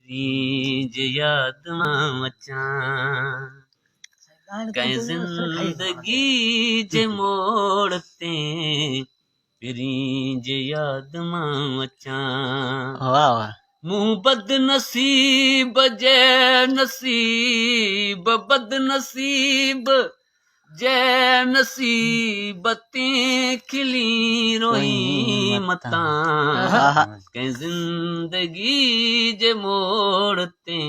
रीज याद मां अचां कंहिं ज़िंदगी जे मोड़ ते रीज याद मां अचां वाह वाह मूं बदनसीब जे नसीब बदनसीब जे नसीब ते खिली रोई मतां कंहिं ज़िंदगी जे मोड़ ते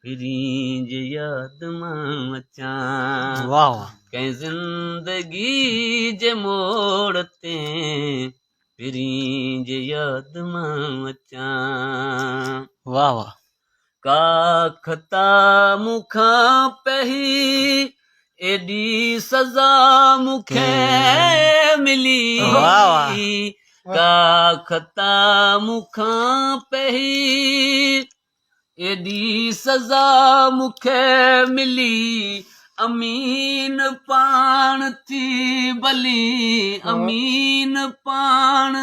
रीज याद मां अचां वाह वाह कंहिं ज़िंदगी जे मोड़ ते रीज याद मां अचां वाह वाह काखता मूंखां पही एॾी सज़ा मूंखे मिली काखता मूंखां पही एॾी सज़ा मूंखे मिली अमीन पाण थी भली अमीन पाण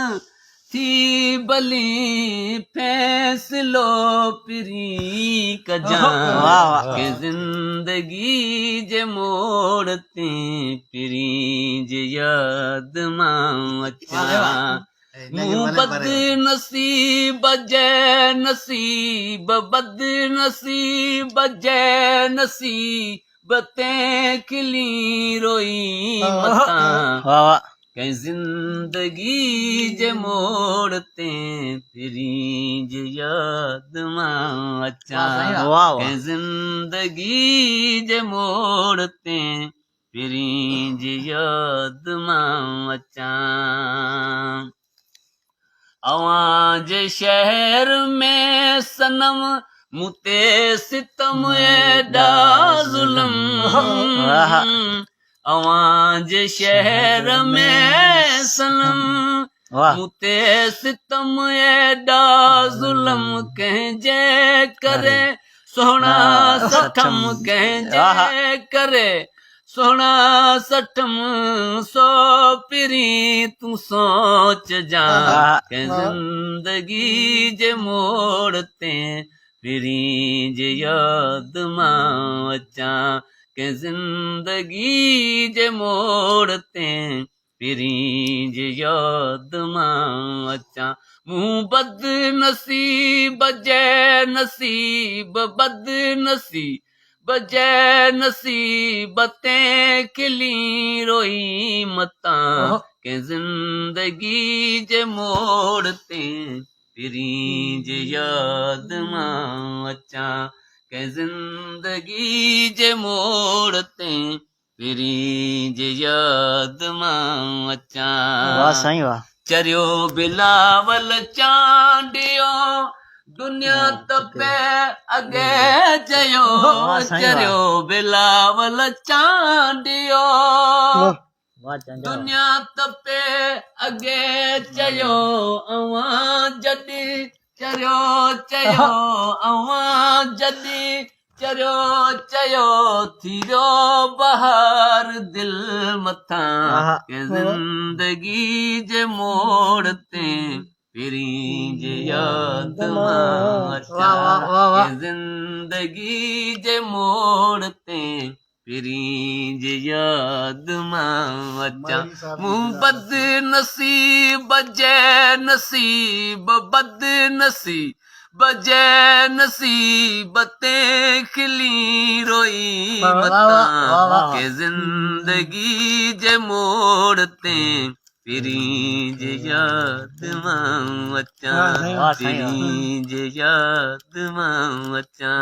थी भली फ़ैसिलो पिरी कजां के ज़िंदगी जे मोड़ ते रीज याद मां अचां मूं बदनसीब जे नसीब बदनसीब जे नसीब ते खिली रोई मतां कंहिं ज़िंदगी जे मोड़ ते रीज याद मां अचां कंहिं ज़िंदगी जे मोड़ ते रीज याद मां अचां अवां जे शहर में सनम मूं ते सितम एॾा ज़ुल्म अवां जे शहर में सनम मूं ते सितम एॾा ज़ुल्म कंहिंजे करे सोहणा सठम कंहिंजे करे सोहणा सठम सो पिरी तूं सोच जा कंहिं ज़िंदगी जे मोड़ ते रीज याद मां अचां कंहिं ज़िंदगी जे मोड़ ते रीज याद मां अचां मूं बदनसीब जे नसीब बदनसीब जे नसीब ते खिली रोई मतां कंहिं ज़िंदगी जे मोड़ ते रीज याद मां अचां कंहिं ज़िंदगी जे मोड़ ते रीज याद मां अचां चरियो बिलावल चांडियो दुनिया तपे अॻे चयो चरियो बिलावल चांडियो दुनिया तपे अॻे चयो अवां जॾहिं चरियो चयो अवां जॾहिं चरियो चयो थीरो बहार दिल मथां कंहिं ज़िंदगी जे मोड़ ते रीज याद मां अचां ज़िंदगी जे मोड़ ते रीज याद मां अचां मूं बदनसीब जे नसीब बदनसीब जे नसीब ते खिली रोई मतां के ज़िंदगी जे मोड़ ते रीज याद मां अचां रीज याद मां अचां